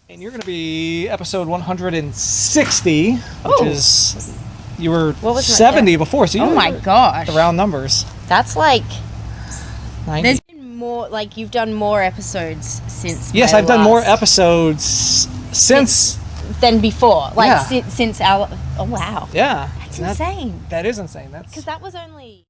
And you're going to be episode 160, which is, you were 70 before, so you my gosh. The round numbers. That's like, 90. There's been more, like you've done more episodes since. Yes, I've done more episodes since than before. Like since our, oh wow. Yeah. That's insane. That is insane. That's because that was only.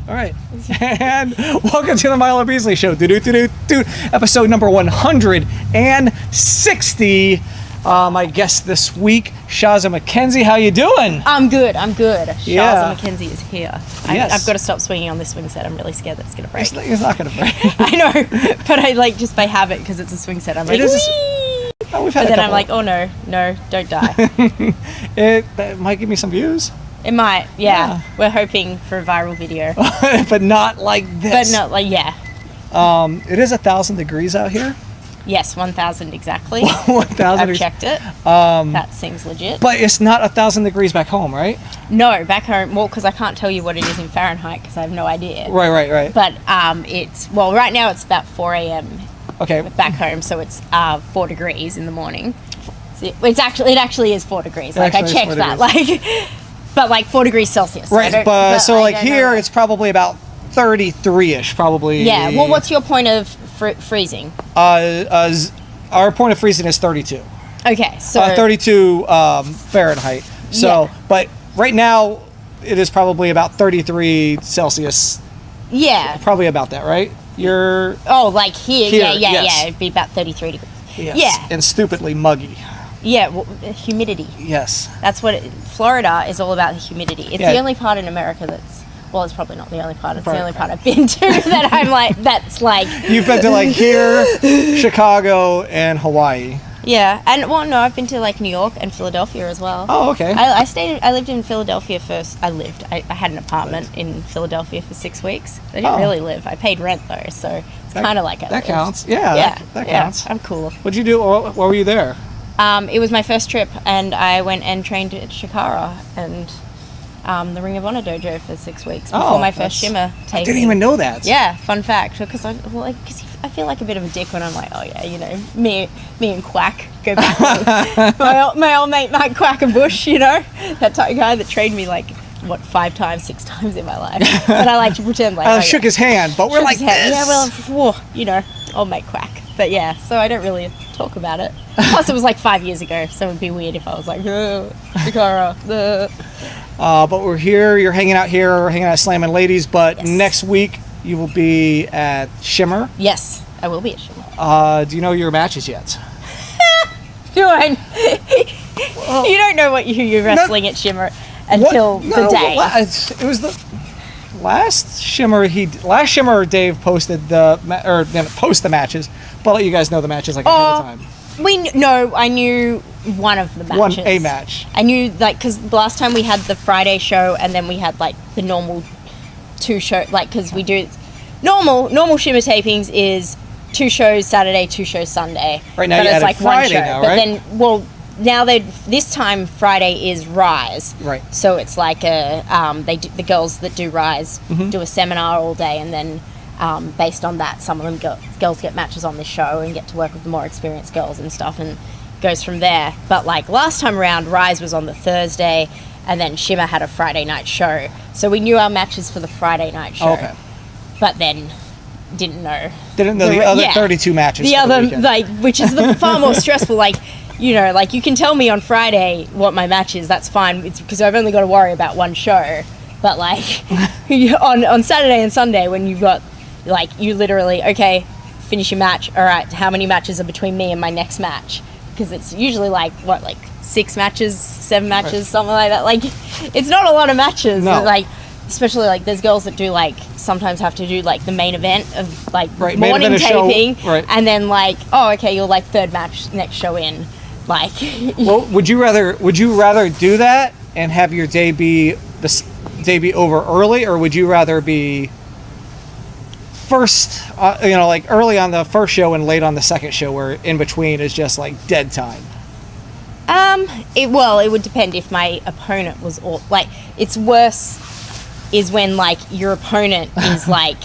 All right, and welcome to the Milo Beasley Show, episode number 160. My guest this week, Shazza McKenzie. How you doing? I'm good. Shazza McKenzie is here. Yes. I've got to stop swinging on this swing set. I'm really scared that it's going to break. It's not going to break. I know, but I like just by habit because it's a swing set. I'm like, we've had but then I'm like, oh no, don't die. That might give me some views. It might, yeah. We're hoping for a viral video. But not like this. But not like, yeah. It is 1,000 degrees out here. Yes, 1,000 exactly. 1,000 I've checked it. That seems legit. But it's not 1,000 degrees back home, right? No, back home, well, because I can't tell you what it is in Fahrenheit because I have no idea. Right. But it's, well, right now it's about 4 a.m. Okay. Back home, so it's 4 degrees in the morning. So it actually is 4 degrees. Like, I checked that. Like... But like 4 degrees Celsius. Right, but so like here it's probably about 33-ish, probably. Yeah, well what's your point of freezing? Our point of freezing is 32. Okay, so... 32 Fahrenheit. So, but right now it is probably about 33 Celsius. Yeah. Probably about that, right? You're... Oh, like here. Yes. Yeah, it'd be about 33 degrees. Yes. Yeah. And stupidly muggy. Yeah, well, humidity. Yes. That's what Florida is all about, the humidity. It's the only part in America that's, well, it's probably not the only part. It's the only part I've been to that I'm like, that's like... You've been to like here, Chicago, and Hawaii. Yeah, and well, no, I've been to like New York and Philadelphia as well. Oh, okay. I lived in Philadelphia first. I had an apartment in Philadelphia for 6 weeks. I didn't really live. I paid rent though, so it's kind of like that counts. Yeah, that counts. I'm cool. What'd you do? What were you there? It was my first trip, and I went and trained at Shikara and the Ring of Honor dojo for 6 weeks before my first Shimmer taping. I didn't even know that. Yeah, fun fact. Because I feel like a bit of a dick when I'm like, oh yeah, you know, me and Quack go back. my old mate Mike Quack and Bush, you know, that type of guy that trained me like 6 times in my life. But I like to pretend like I shook his hand, but we're like this. Yeah, well, you know, old mate Quack. But yeah, so I don't really talk about it. Plus, it was like 5 years ago, so it would be weird if I was like, Shikara. But we're here. You're hanging out here. We're hanging out at Slammin Ladies. But next week you will be at Shimmer. Yes, I will be at Shimmer. Do you know your matches yet? Do I? Well, you don't know who you're wrestling at Shimmer until the day. It was the last Shimmer. Last Shimmer, Dave posted didn't post the matches, but I'll let you guys know the matches like ahead of time. I knew one of the matches. A match. I knew, like, because the last time we had the Friday show and then we had, like, the normal 2 show, like, because we do, normal Shimmer tapings is 2 shows Saturday, 2 shows Sunday. Right now, it's like Friday now, right? But then, well, now this time Friday is Rise. Right. So it's like the girls that do Rise do a seminar all day, and then based on that, some of them girls get matches on this show and get to work with the more experienced girls and stuff, and goes from there. But like last time around, Rise was on the Thursday, and then Shimmer had a Friday night show. So we knew our matches for the Friday night show. Okay. But then didn't know the other 32 matches. The other, like, which is far more stressful. Like, you know, like you can tell me on Friday what my match is. That's fine. It's because I've only got to worry about one show. But like on Saturday and Sunday, when you've got like you literally finish your match. All right, how many matches are between me and my next match? Because it's usually like 6 matches, 7 matches, something like that. Like, it's not a lot of matches. No. Like, especially like there's girls that do like sometimes have to do like the main event of like Right, main morning event of taping, show, right. and then like, oh, okay, you're like third match next show in, like. Well, would you rather do that and have your day be over early, or would you rather be first, like early on the first show and late on the second show, where in between is just like dead time? It would depend if my opponent was all like. It's worse is when like your opponent is like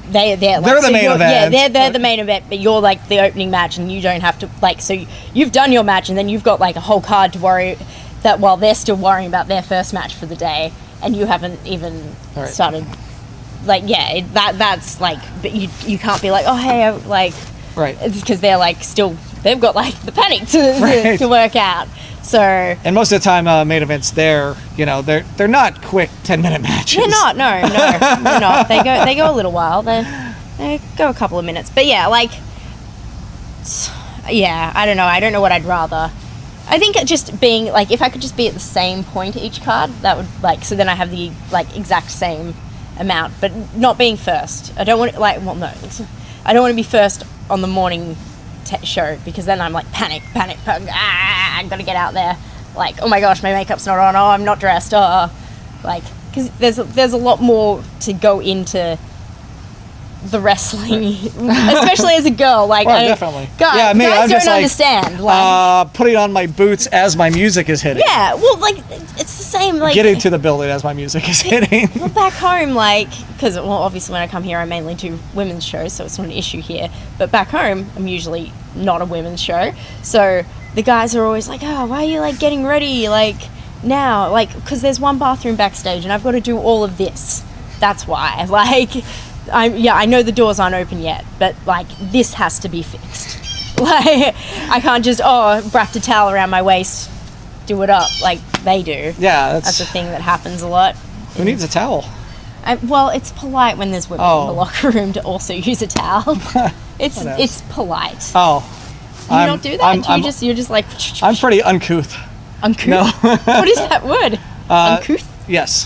they're the main event. Yeah, they're the main event, but you're like the opening match, and you don't have to like. So you've done your match, and then you've got like a whole card to worry that while they're still worrying about their first match for the day, and you haven't even started. Like that's like, but you can't be like, oh hey, like, right, because they're like still they've got like the panic to work out. So, and most of the time, main events they're not quick 10-minute matches. They're not. No, they're not. They go a little while. They go a couple of minutes. But yeah, like, yeah, I don't know. I don't know what I'd rather. I think just being like, if I could just be at the same point each card, that would like, so then I have the like exact same amount, but not being first. I don't want to, like, well, no, I don't want to be first on the morning show, because then I'm like panic, I've got to get out there, like, oh my gosh, my makeup's not on, oh, I'm not dressed, like, because there's a lot more to go into the wrestling, especially as a girl, like, definitely. Guys don't just understand, like, putting on my boots as my music is hitting. Yeah, well, like, it's the same, like, getting to the building as my music is hitting. Well, back home, like, because, well, obviously when I come here I mainly do women's shows, so it's not an issue here, but back home I'm usually not a women's show, so the guys are always like, oh, why are you like getting ready like now, like, because there's one bathroom backstage and I've got to do all of this, that's why, like, I know the doors aren't open yet, but like this has to be fixed. Like, I can't just wrap a towel around my waist, do it up like they do. Yeah, that's a thing that happens a lot. Who needs a towel? Well, it's polite when there's women in the locker room to also use a towel. It's polite. Oh, do you not do that? You're just like. I'm pretty uncouth. Uncouth. No. What is that word? Uncouth. Yes.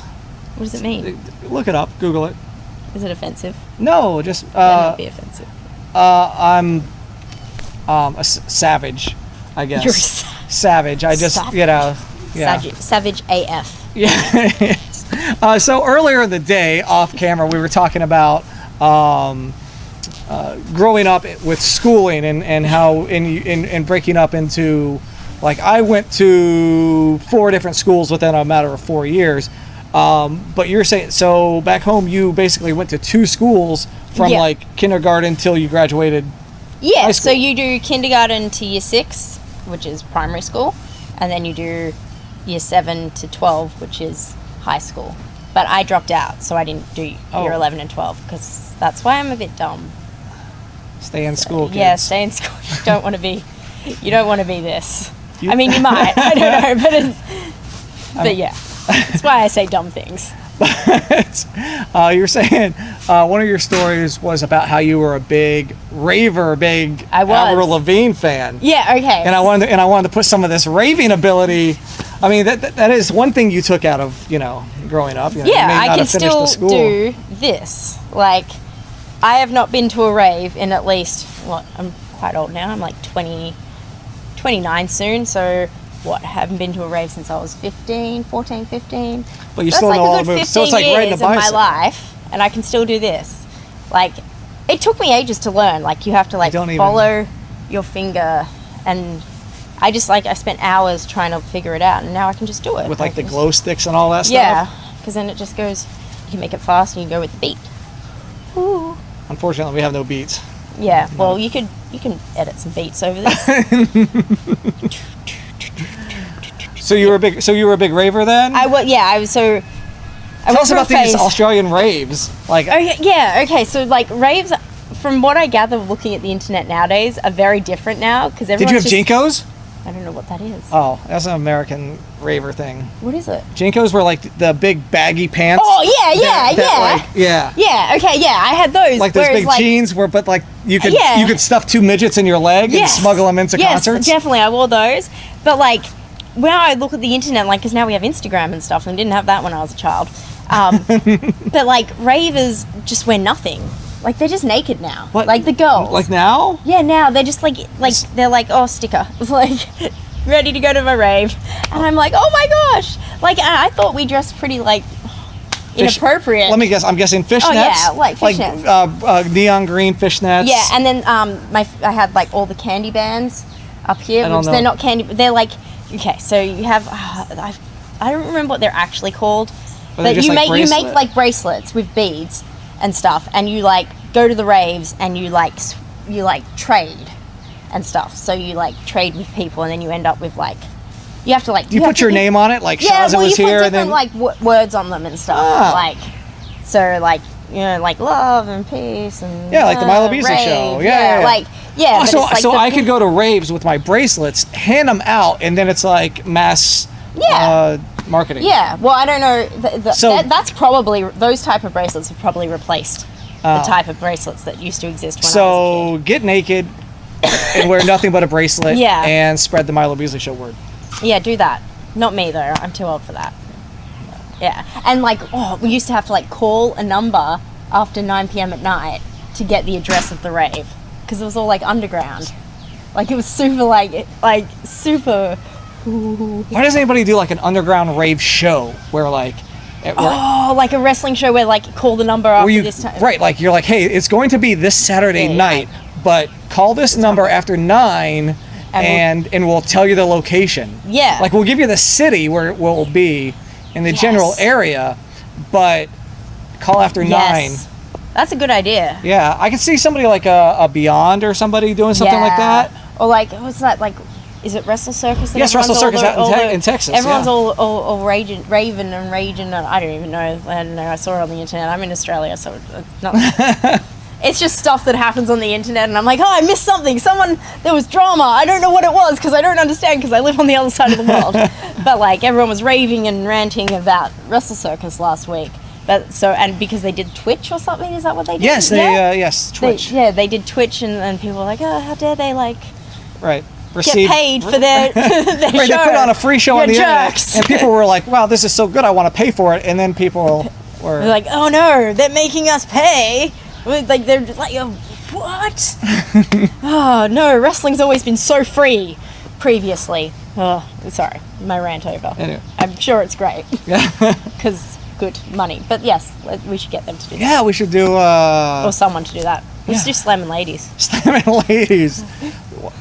What does it mean? Look it up. Google it. Is it offensive? No, just. That might be offensive. I'm a savage, I guess. You're savage. I just, savage. Yeah. Savage AF. Yeah. So earlier in the day, off camera, we were talking about growing up with schooling and how in breaking up into, like, I went to 4 different schools within a matter of 4 years. But you're saying, so back home you basically went to 2 schools from like kindergarten till you graduated. Yeah, high school. so you do kindergarten to year 6, which is primary school, and then you do year 7 to 12, which is high school. But I dropped out, so I didn't do year 11 and 12, because that's why I'm a bit dumb. Stay in school, kids. Yeah, stay in school. You don't want to be this. I mean, you might. I don't know, but yeah. That's why I say dumb things. You're saying one of your stories was about how you were a big raver, Avril Lavigne fan. Yeah, okay. And I wanted to put some of this raving ability. I mean, that is one thing you took out of growing up. Yeah, I can still do this. Like, I have not been to a rave in at least I'm quite old now. I'm like 29 soon, so. Haven't been to a rave since I was 14, 15. But you still know all the moves. So it's like riding a bicycle. Of my life, and I can still do this. Like, it took me ages to learn. Like, you have to like follow your finger, and I spent hours trying to figure it out, and now I can just do it. With like the glow sticks and all that stuff? Yeah, because then it just goes, you can make it fast and you go with the beat. Ooh. Unfortunately, we have no beats. Yeah, well, you can edit some beats over this. So you were a big raver then? I was. Tell us about these Australian raves. Like, okay. So like raves, from what I gather, looking at the internet nowadays, are very different now because everyone's. Did you have Jinkos? I don't know what that is. Oh, that's an American raver thing. What is it? Jinkos were like the big baggy pants. Oh yeah. Yeah. Okay. Yeah, I had those. Like those big jeans, but like you could stuff 2 midgets in your leg and smuggle them into concerts. Yes, definitely. I wore those, but like. When I look at the internet, like, because now we have Instagram and stuff, and didn't have that when I was a child, But like ravers just wear nothing. Like they're just naked now. What? Like the girls. Like now? Yeah, now they're just like they're like, oh, sticker. It's like ready to go to my rave, and I'm like, oh my gosh. Like I thought we dressed pretty like inappropriate. Let me guess. I'm guessing fishnets. Oh yeah, like fishnets. Neon green fishnets. Yeah, and then I had like all the candy bands up here, which they're not candy. They're like, okay, so you have I don't remember what they're actually called, but you make like bracelets with beads and stuff, and you like go to the raves and you like trade and stuff. So you like trade with people, and then you end up with like you have to like you put your name on it, like Shazza was here, put and then like words on them and stuff, like so like you know like love and peace and like the Milo Beasley Rave. Show, like yeah. Oh, but so it's like so I could go to raves with my bracelets, hand them out, and then it's like mass marketing. Yeah, well, I don't know. So that's probably those type of bracelets have probably replaced the type of bracelets that used to exist when I was a kid. Get naked and wear nothing but a bracelet. Yeah. And spread the Milo Beasley Show word. Yeah, do that. Not me though. I'm too old for that. Yeah, and like we used to have to like call a number after 9 p.m. at night to get the address of the rave because it was all like underground. Like it was super like super. Why doesn't anybody do like an underground rave show where like like a wrestling show where like call the number after this time, right? Like you're like, hey, it's going to be this Saturday night, but call this number after 9 and we'll tell you the location. Yeah, like we'll give you the city where it will be in the general area, but call after 9. That's a good idea. Yeah, I could see somebody like a Beyond or somebody doing something like that, or like what's that like. Is it Wrestle Circus? Yes, Wrestle Circus out in Texas. Everyone's all raging, raving, and raging. And I don't even know. I don't know. I saw it on the internet. I'm in Australia, so it's not. It's just stuff that happens on the internet, and I'm like, oh, I missed something. There was drama. I don't know what it was because I don't understand because I live on the other side of the world. But like everyone was raving and ranting about Wrestle Circus last week. But and because they did Twitch or something, is that what they did? Yes, Twitch. They did Twitch, and people were like, oh, how dare they like. Right. Get paid for their show. Right, they put on a free show on the internet, and people were like, "Wow, this is so good! I want to pay for it." And then people were like, "Oh no, they're making us pay!" Like they're like, "What?" Oh no, wrestling's always been so free previously. Oh, sorry, my rant over. Anyway. I'm sure it's great because good money. But yes, we should get them to do that. Yeah, we should do or someone to do that. We should do Slammin Ladies. Slammin Ladies.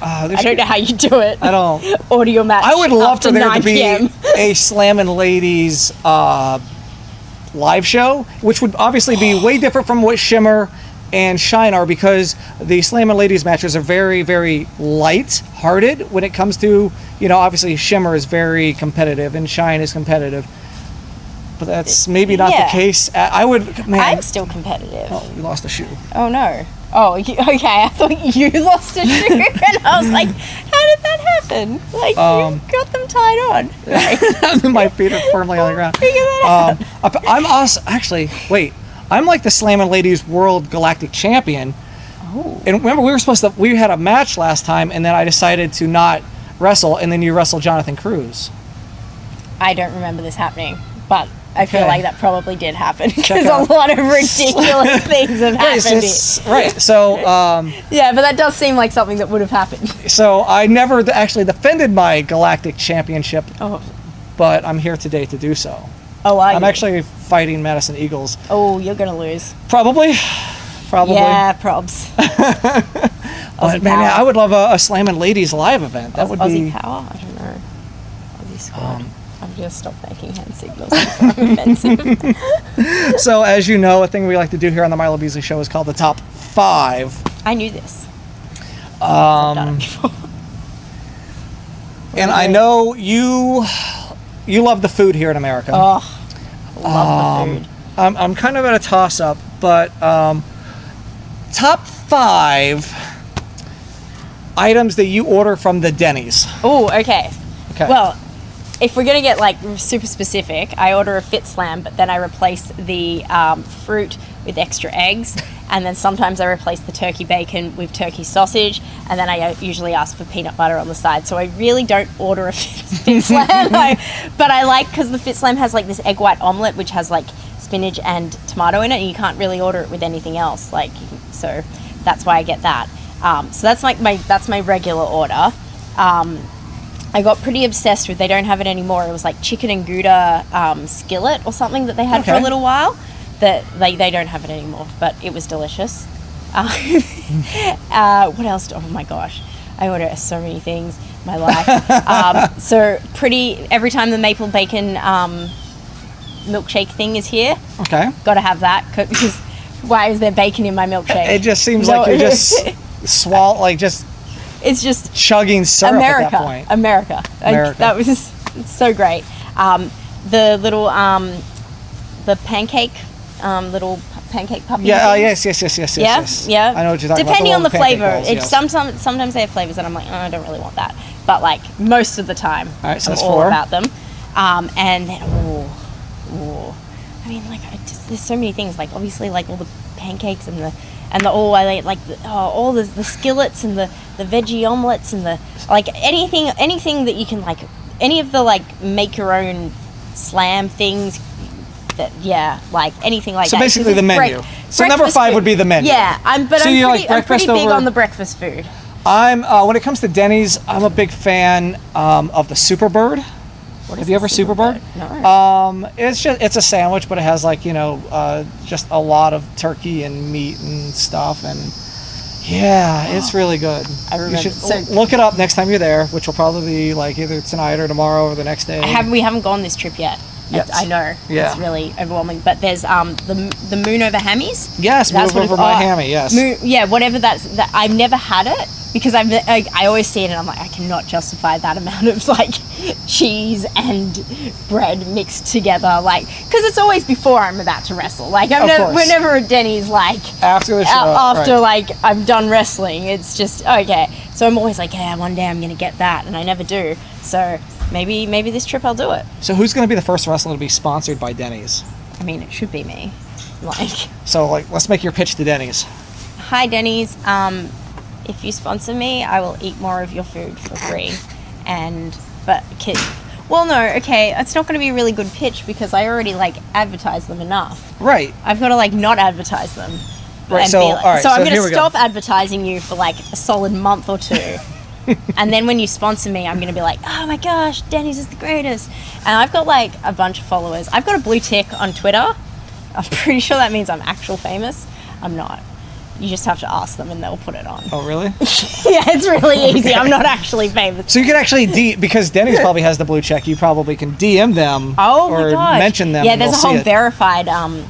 I don't know how you do it. I don't. Audio match. I would love for there to be PM. a Slammin Ladies live show, which would obviously be way different from what Shimmer and Shine are, because the Slammin Ladies matches are very, very light-hearted when it comes to, obviously Shimmer is very competitive and Shine is competitive. But that's maybe not the case. I'm still competitive. Oh, you lost a shoe. Oh no. Oh, okay. I thought you lost a shoe, and I was like, "How did that happen? Like you got them tied on." Right. My feet are firmly on the ground. Figure that out. I'm also actually I'm like the Slammin Ladies World Galactic Champion. Oh. And remember, we had a match last time, and then I decided to not wrestle, and then you wrestled Jonathan Cruz. I don't remember this happening, but I feel like that probably did happen because a lot of ridiculous things have happened. Right. So. Yeah, but that does seem like something that would have happened. So I never actually defended my Galactic Championship, but I'm here today to do so. Oh, I'm actually fighting Madison Eagles. Oh, you're gonna lose. Probably. Yeah, probs. But man, I would love a Slammin Ladies live event. That would Aussie be. Power. I don't know. Aussie Squad. I'm just stop making hand signals. I'm offensive. So, as you know, a thing we like to do here on the Milo Beasley Show is called the Top 5. I knew this. I've done it before. And I know you love the food here in America. Oh, love the food. I'm kind of at a toss-up, but top 5 items that you order from the Denny's. Oh, okay. Well, if we're gonna get like super specific, I order a Fit Slam, but then I replace the fruit with extra eggs, and then sometimes I replace the turkey bacon with turkey sausage, and then I usually ask for peanut butter on the side. So I really don't order a Fit Slam, but I like, because the Fit Slam has like this egg white omelette, which has like spinach and tomato in it, and you can't really order it with anything else. Like, so that's why I get that. So that's like my regular order. I got pretty obsessed with, they don't have it anymore, it was like chicken and Gouda skillet or something that they had for a little while, that they don't have it anymore, but it was delicious. What else? Oh my gosh, I order so many things in my life. So every time the maple bacon milkshake thing is here, gotta have that, because why is there bacon in my milkshake? It just seems like you're just it's just chugging syrup America, at that point. America. That was so great. The little the pancake little pancake puppy. Yeah. Things. Yes. Yeah. I know what you're talking Depending about. on the flavor, Balls, sometimes they have flavors that I'm like, oh, I don't really want that. But like most of the time, all right, so I'm all about them. And then, I mean, like, there's so many things. Like, obviously, like all the pancakes and the all the skillets and the veggie omelets and the like anything that you can, like, any of the like make your own slam things. Like anything like so that. So basically the menu. So number 5 would be the menu. Yeah, I'm pretty big on the breakfast food. I'm when it comes to Denny's, I'm a big fan of the Superbird. Have you ever Superbird? No. It's a sandwich, but it has, like, just a lot of turkey and meat and stuff, and it's really good. I remember. You should look it up next time you're there, which will probably be like either tonight or tomorrow or the next day. We haven't gone this trip yet. Yes. I know. Yeah. It's really overwhelming. But there's the moon over hammies. Yes, that's moon over my hammy. Yes. Whatever that. I've never had it because I always see it and I'm like, I cannot justify that amount of like cheese and bread mixed together, like, because it's always before I'm about to wrestle. Like we're never at Denny's like after the show. Like I'm done wrestling. It's just okay. So I'm always like, yeah, one day I'm gonna get that, and I never do. So. Maybe this trip I'll do it. So who's going to be the first wrestler to be sponsored by Denny's? I mean, it should be me. So let's make your pitch to Denny's. Hi, Denny's. If you sponsor me, I will eat more of your food for free. Well, no, okay, it's not going to be a really good pitch because I already advertise them enough. Right. I've got to not advertise them. Right. So all right. So I'm going to stop advertising you for a solid month or two. And then when you sponsor me, I'm going to be like, oh my gosh, Denny's is the greatest. And I've got a bunch of followers. I've got a blue tick on Twitter. I'm pretty sure that means I'm actual famous. I'm not. You just have to ask them and they'll put it on. Oh, really? Yeah, it's really easy. I'm not actually famous. So you can actually, because Denny's probably has the blue check, you probably can DM them or mention them. Yeah, there's a whole verified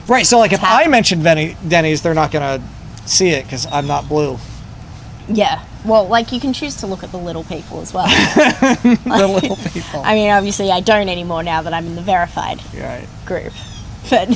right, so if I mention Denny's, they're not going to see it because I'm not blue. Yeah. Well, you can choose to look at the little people as well. The little people. I mean, obviously, I don't anymore now that I'm in the verified group. But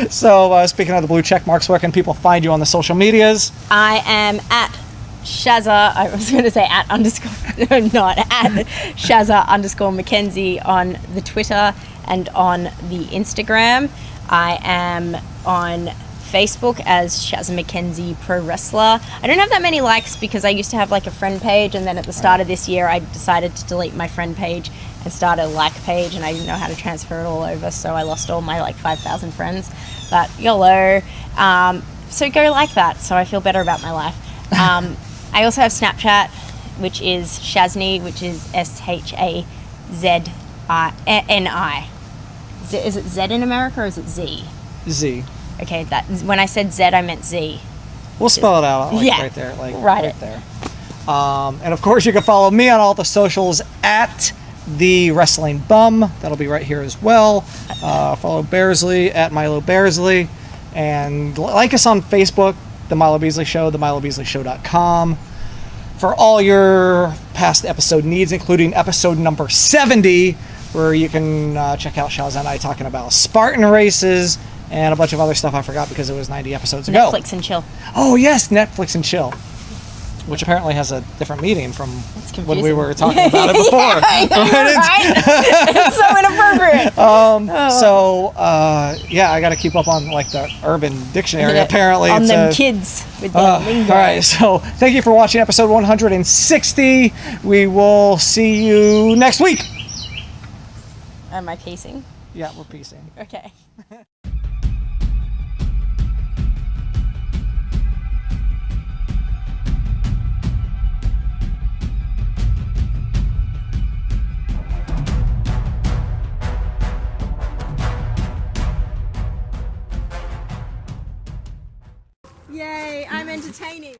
So, speaking of the blue check marks, where can people find you on the social medias? I am at Shazza. I was going to say at _, no, not at Shazza _McKenzie on the Twitter and on the Instagram. I am on Facebook as Shazza McKenzie Pro Wrestler. I don't have that many likes because I used to have a friend page, and then at the start of this year I decided to delete my friend page and start a like page, and I didn't know how to transfer it all over, so I lost all my 5,000 friends. But YOLO. So go like that so I feel better about my life. I also have Snapchat, which is Shazny, which is SHAZNI. Is it Z in America or is it Z? Z. Okay, when I said Z, I meant Z. We'll spell it out right there. Right there. And of course, you can follow me on all the socials at The Wrestling Bum. That'll be right here as well. Follow Beasley at Milo Beasley. And like us on Facebook, The Milo Beasley Show, themilobeasleyshow.com. For all your past episode needs, including episode number 70, where you can check out Shazza and I talking about Spartan races, and a bunch of other stuff I forgot because it was 90 episodes ago. Netflix and chill. Oh, yes, Netflix and chill. Which apparently has a different meaning from when we were talking about it before. I know, right? It's so inappropriate. I got to keep up on the Urban Dictionary. Apparently, on them kids with their lingo. All right, so thank you for watching episode 160. We will see you next week. Am I pacing? Yeah, we're piecing. Okay. Yay, I'm entertaining.